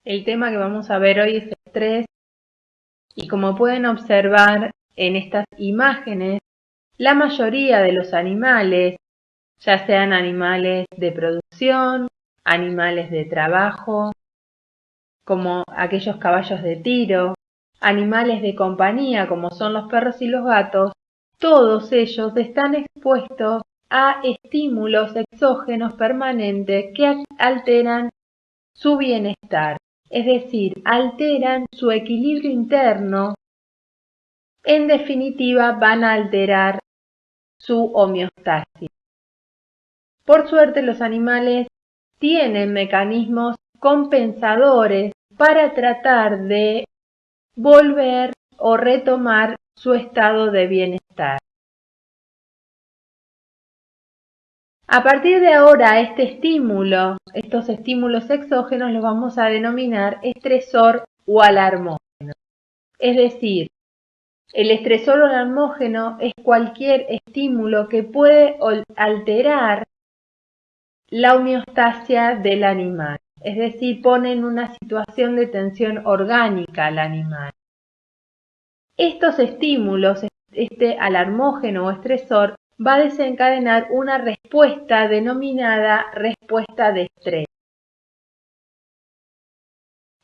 El tema que vamos a ver hoy es estrés y como pueden observar en estas imágenes, la mayoría de los animales, ya sean animales de producción, animales de trabajo, como aquellos caballos de tiro, animales de compañía como son los perros y los gatos, todos ellos están expuestos a estímulos exógenos permanentes que alteran su bienestar, es decir, alteran su equilibrio interno, en definitiva van a alterar su homeostasis. Por suerte los animales tienen mecanismos compensadores para tratar de volver o retomar su estado de bienestar. A partir de ahora, estos estímulos exógenos los vamos a denominar estresor o alarmógeno. Es decir, el estresor o alarmógeno es cualquier estímulo que puede alterar la homeostasia del animal, es decir, pone en una situación de tensión orgánica al animal. Estos estímulos, este alarmógeno o estresor, va a desencadenar una respuesta denominada respuesta de estrés.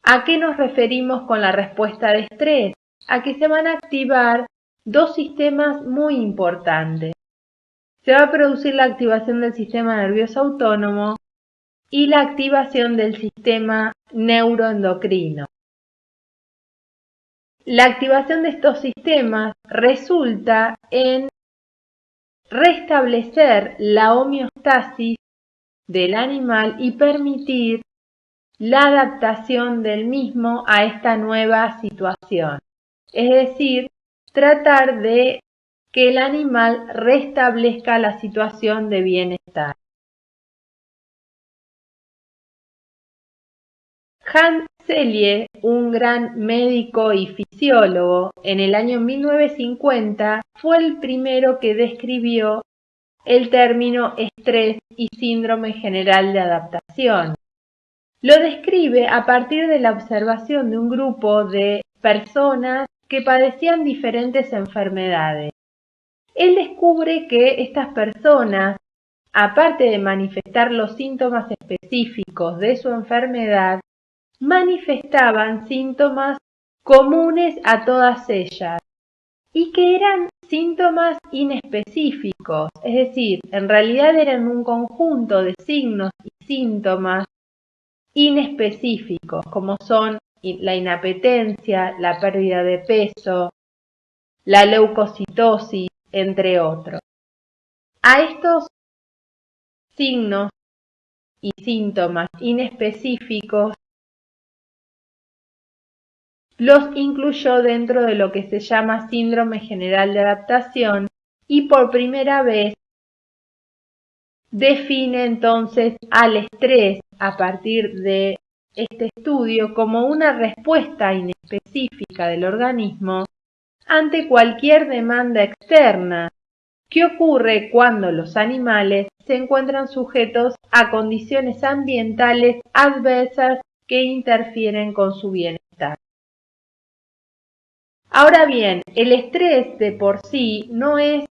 ¿A qué nos referimos con la respuesta de estrés? A que se van a activar dos sistemas muy importantes. Se va a producir la activación del sistema nervioso autónomo y la activación del sistema neuroendocrino. La activación de estos sistemas resulta en restablecer la homeostasis del animal y permitir la adaptación del mismo a esta nueva situación. Es decir, tratar de que el animal restablezca la situación de bienestar. Hans Selye, un gran médico y fisiólogo, en el año 1950 fue el primero que describió el término estrés y síndrome general de adaptación. Lo describe a partir de la observación de un grupo de personas que padecían diferentes enfermedades. Él descubre que estas personas, aparte de manifestar los síntomas específicos de su enfermedad, manifestaban síntomas comunes a todas ellas y que eran síntomas inespecíficos, es decir, en realidad eran un conjunto de signos y síntomas inespecíficos, como son la inapetencia, la pérdida de peso, la leucocitosis, entre otros. A estos signos y síntomas inespecíficos los incluyó dentro de lo que se llama síndrome general de adaptación y por primera vez define entonces al estrés a partir de este estudio como una respuesta inespecífica del organismo ante cualquier demanda externa que ocurre cuando los animales se encuentran sujetos a condiciones ambientales adversas que interfieren con su bienestar. Ahora bien, el estrés de por sí no es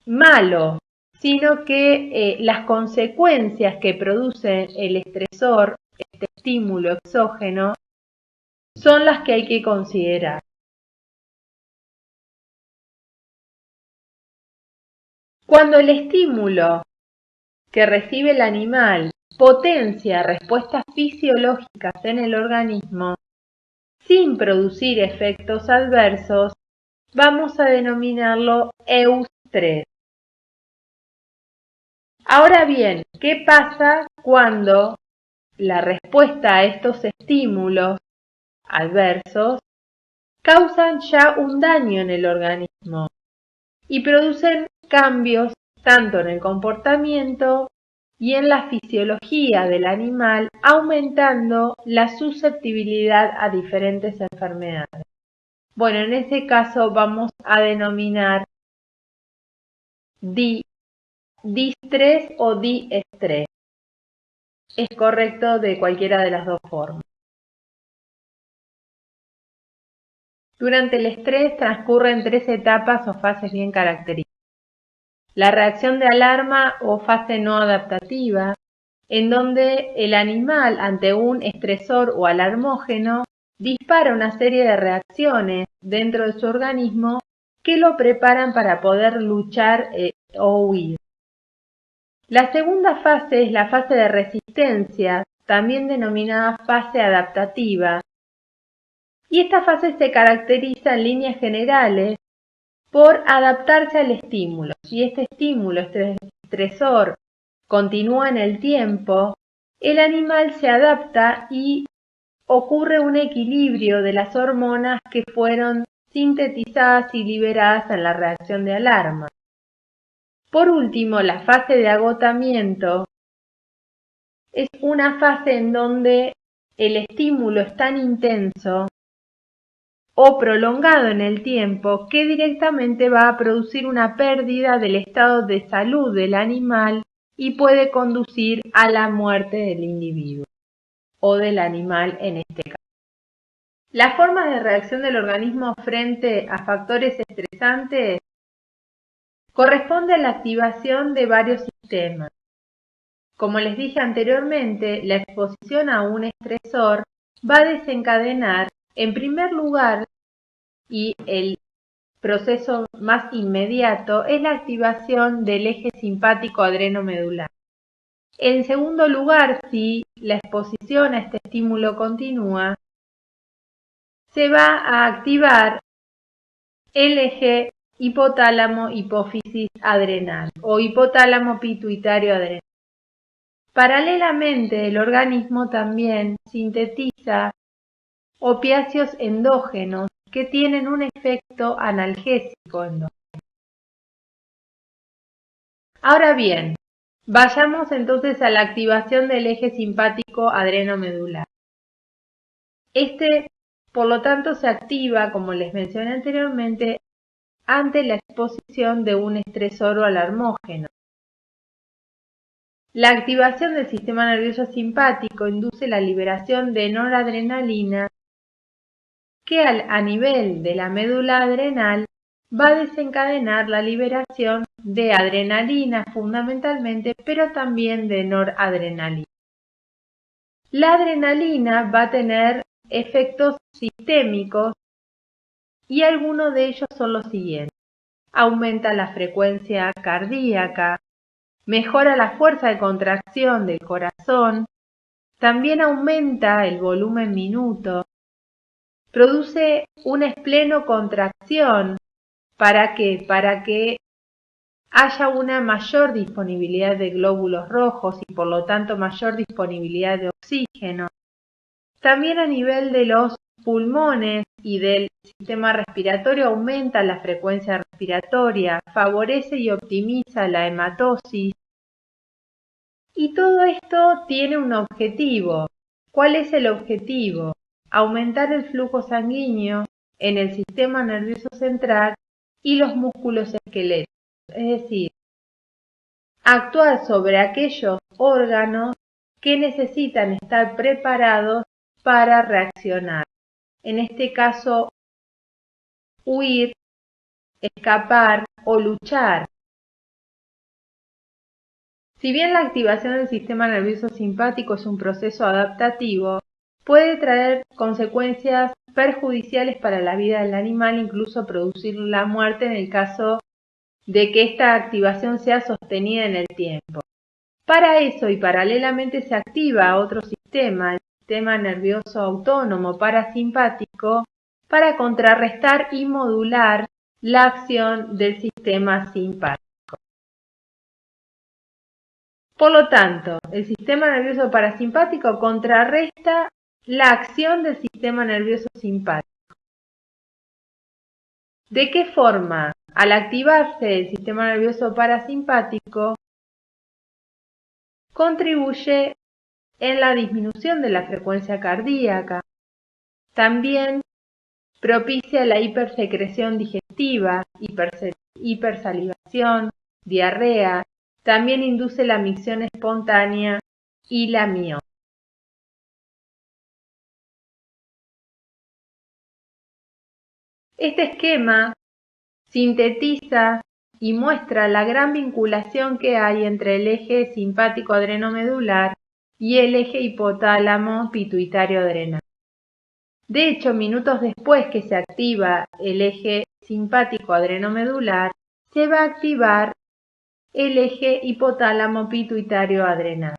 malo, sino que las consecuencias que produce el estresor, este estímulo exógeno, son las que hay que considerar. Cuando el estímulo que recibe el animal potencia respuestas fisiológicas en el organismo, sin producir efectos adversos, vamos a denominarlo eustrés. Ahora bien, ¿qué pasa cuando la respuesta a estos estímulos adversos causan ya un daño en el organismo y producen cambios tanto en el comportamiento y en la fisiología del animal, aumentando la susceptibilidad a diferentes enfermedades? Bueno, en ese caso vamos a denominar distrés o diestrés. es correcto de cualquiera de las dos formas. Durante el estrés transcurren 3 etapas o fases bien características. La reacción de alarma o fase no adaptativa, en donde el animal ante un estresor o alarmógeno dispara una serie de reacciones dentro de su organismo que lo preparan para poder luchar o huir. La segunda fase es la fase de resistencia, también denominada fase adaptativa, y esta fase se caracteriza en líneas generales por adaptarse al estímulo. Si este estímulo, este estresor, continúa en el tiempo, el animal se adapta y ocurre un equilibrio de las hormonas que fueron sintetizadas y liberadas en la reacción de alarma. Por último, la fase de agotamiento es una fase en donde el estímulo es tan intenso o prolongado en el tiempo que directamente va a producir una pérdida del estado de salud del animal y puede conducir a la muerte del individuo o del animal en este caso. Las formas de reacción del organismo frente a factores estresantes corresponde a la activación de varios sistemas. Como les dije anteriormente, la exposición a un estresor va a desencadenar, en primer lugar, y el proceso más inmediato, es la activación del eje simpático adrenomedular. En segundo lugar, si la exposición a este estímulo continúa, se va a activar el eje hipotálamo-hipófisis adrenal o hipotálamo pituitario adrenal. Paralelamente, el organismo también sintetiza opiáceos endógenos que tienen un efecto analgésico endógeno. Ahora bien, vayamos entonces a la activación del eje simpático adrenomedular. Este, por lo tanto, se activa, como les mencioné anteriormente, ante la exposición de un estresor o alarmógeno. La activación del sistema nervioso simpático induce la liberación de noradrenalina que a nivel de la médula adrenal va a desencadenar la liberación de adrenalina fundamentalmente, pero también de noradrenalina. La adrenalina va a tener efectos sistémicos y algunos de ellos son los siguientes. Aumenta la frecuencia cardíaca, mejora la fuerza de contracción del corazón, también aumenta el volumen minuto, produce una esplenocontracción. ¿Para qué? Para que haya una mayor disponibilidad de glóbulos rojos y por lo tanto mayor disponibilidad de oxígeno. También a nivel de los pulmones y del sistema respiratorio aumenta la frecuencia respiratoria, favorece y optimiza la hematosis. Y todo esto tiene un objetivo. ¿Cuál es el objetivo? Aumentar el flujo sanguíneo en el sistema nervioso central y los músculos esqueléticos, es decir, actuar sobre aquellos órganos que necesitan estar preparados para reaccionar. En este caso, huir, escapar o luchar. Si bien la activación del sistema nervioso simpático es un proceso adaptativo, puede traer consecuencias perjudiciales para la vida del animal, incluso producir la muerte en el caso de que esta activación sea sostenida en el tiempo. Para eso y paralelamente se activa otro sistema, el sistema nervioso autónomo parasimpático, para contrarrestar y modular la acción del sistema simpático. Por lo tanto, el sistema nervioso parasimpático contrarresta la acción del sistema nervioso simpático. ¿De qué forma? Al activarse el sistema nervioso parasimpático, contribuye en la disminución de la frecuencia cardíaca, también propicia la hipersecreción digestiva, hipersalivación, diarrea, también induce la micción espontánea y la miosis. Este esquema sintetiza y muestra la gran vinculación que hay entre el eje simpático adrenomedular y el eje hipotálamo pituitario adrenal. De hecho, minutos después que se activa el eje simpático adrenomedular, se va a activar el eje hipotálamo pituitario adrenal.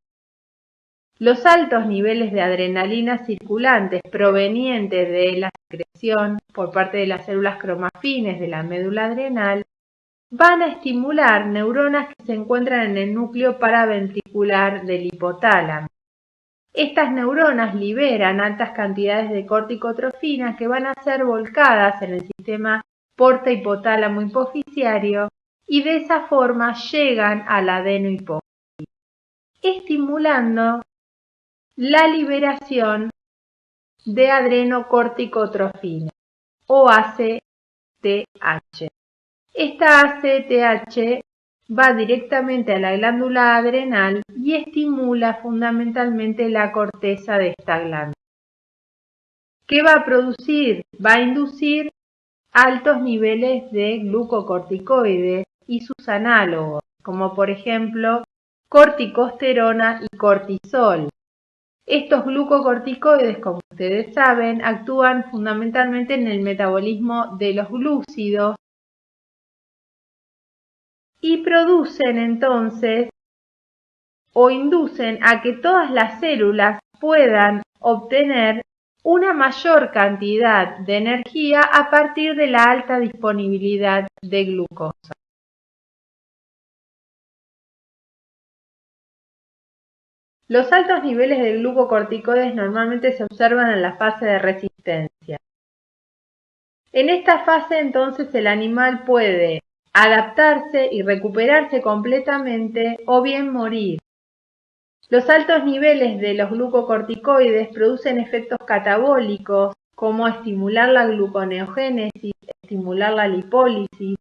Los altos niveles de adrenalina circulantes provenientes de la secreción por parte de las células cromafines de la médula adrenal van a estimular neuronas que se encuentran en el núcleo paraventricular del hipotálamo. Estas neuronas liberan altas cantidades de corticotrofinas que van a ser volcadas en el sistema porta hipotálamo hipofisiario y de esa forma llegan al adenohipófisis, estimulando la liberación de adrenocorticotrofina o ACTH. Esta ACTH va directamente a la glándula adrenal y estimula fundamentalmente la corteza de esta glándula. ¿Qué va a producir? Va a inducir altos niveles de glucocorticoides y sus análogos, como por ejemplo corticosterona y cortisol. Estos glucocorticoides, como ustedes saben, actúan fundamentalmente en el metabolismo de los glúcidos y producen entonces o inducen a que todas las células puedan obtener una mayor cantidad de energía a partir de la alta disponibilidad de glucosa. Los altos niveles de glucocorticoides normalmente se observan en la fase de resistencia. En esta fase entonces el animal puede adaptarse y recuperarse completamente o bien morir. Los altos niveles de los glucocorticoides producen efectos catabólicos como estimular la gluconeogénesis, estimular la lipólisis,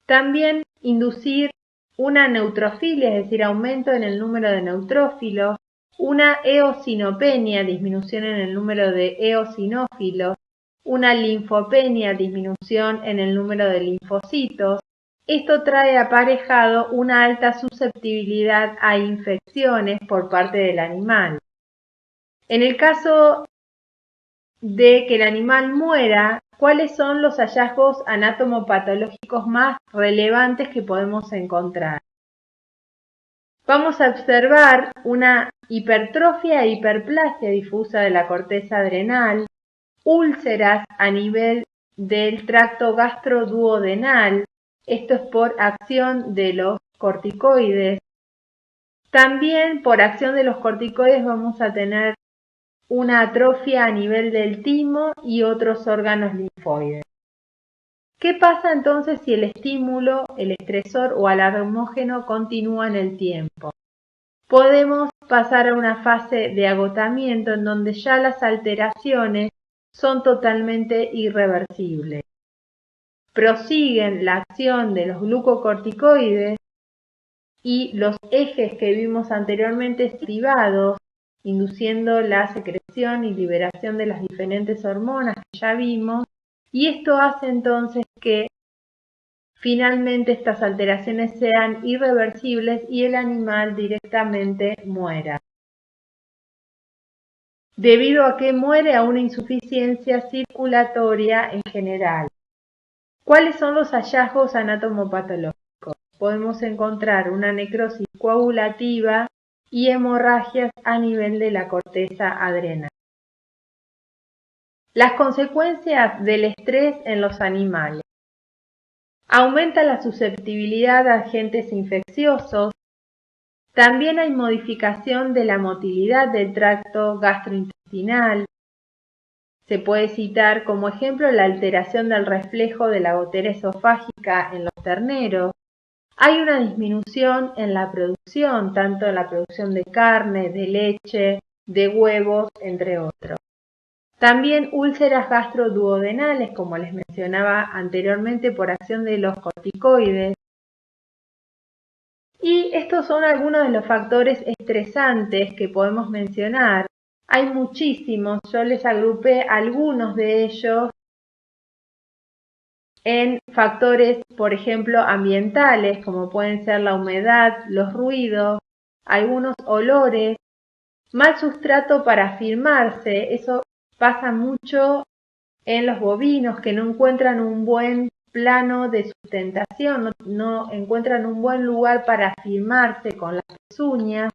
también inducir una neutrofilia, es decir, aumento en el número de neutrófilos, una eosinopenia, disminución en el número de eosinófilos, una linfopenia, disminución en el número de linfocitos. Esto trae aparejado una alta susceptibilidad a infecciones por parte del animal. En el caso de que el animal muera, ¿cuáles son los hallazgos anatomopatológicos más relevantes que podemos encontrar? Vamos a observar una hipertrofia e hiperplasia difusa de la corteza adrenal, úlceras a nivel del tracto gastroduodenal, esto es por acción de los corticoides. También por acción de los corticoides vamos a tener una atrofia a nivel del timo y otros órganos linfoides. ¿Qué pasa entonces si el estímulo, el estresor o alarmógeno continúa en el tiempo? Podemos pasar a una fase de agotamiento en donde ya las alteraciones son totalmente irreversibles. Prosiguen la acción de los glucocorticoides y los ejes que vimos anteriormente activados, induciendo la secreción y liberación de las diferentes hormonas que ya vimos, y esto hace entonces que finalmente estas alteraciones sean irreversibles y el animal directamente muera. Debido a que muere a una insuficiencia circulatoria en general. ¿Cuáles son los hallazgos anatomopatológicos? Podemos encontrar una necrosis coagulativa y hemorragias a nivel de la corteza adrenal. Las consecuencias del estrés en los animales. Aumenta la susceptibilidad a agentes infecciosos. También hay modificación de la motilidad del tracto gastrointestinal. Se puede citar como ejemplo la alteración del reflejo de la gotera esofágica en los terneros. Hay una disminución en la producción, tanto en la producción de carne, de leche, de huevos, entre otros. También úlceras gastroduodenales, como les mencionaba anteriormente, por acción de los corticoides. Y estos son algunos de los factores estresantes que podemos mencionar. Hay muchísimos, yo les agrupé algunos de ellos en factores, por ejemplo, ambientales, como pueden ser la humedad, los ruidos, algunos olores, mal sustrato para afirmarse. Eso pasa mucho en los bovinos, que no encuentran un buen plano de sustentación, no encuentran un buen lugar para afirmarse con las pezuñas,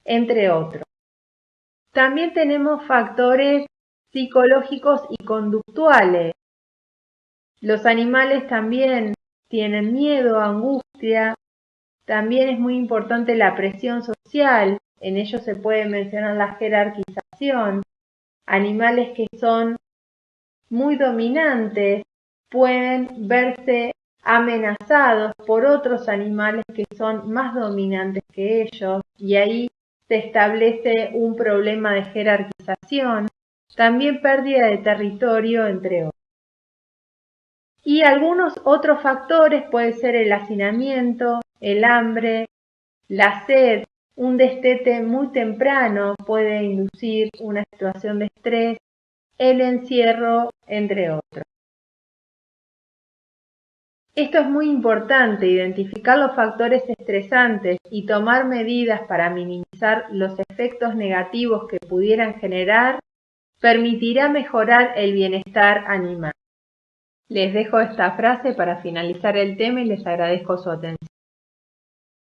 entre otros. También tenemos factores psicológicos y conductuales. Los animales también tienen miedo, angustia. También es muy importante la presión social. En ello se puede mencionar la jerarquización. Animales que son muy dominantes pueden verse amenazados por otros animales que son más dominantes que ellos, y ahí se establece un problema de jerarquización, también pérdida de territorio, entre otros. Y algunos otros factores pueden ser el hacinamiento, el hambre, la sed. Un destete muy temprano puede inducir una situación de estrés, el encierro, entre otros. Esto es muy importante, identificar los factores estresantes y tomar medidas para minimizar los efectos negativos que pudieran generar, permitirá mejorar el bienestar animal. Les dejo esta frase para finalizar el tema y les agradezco su atención.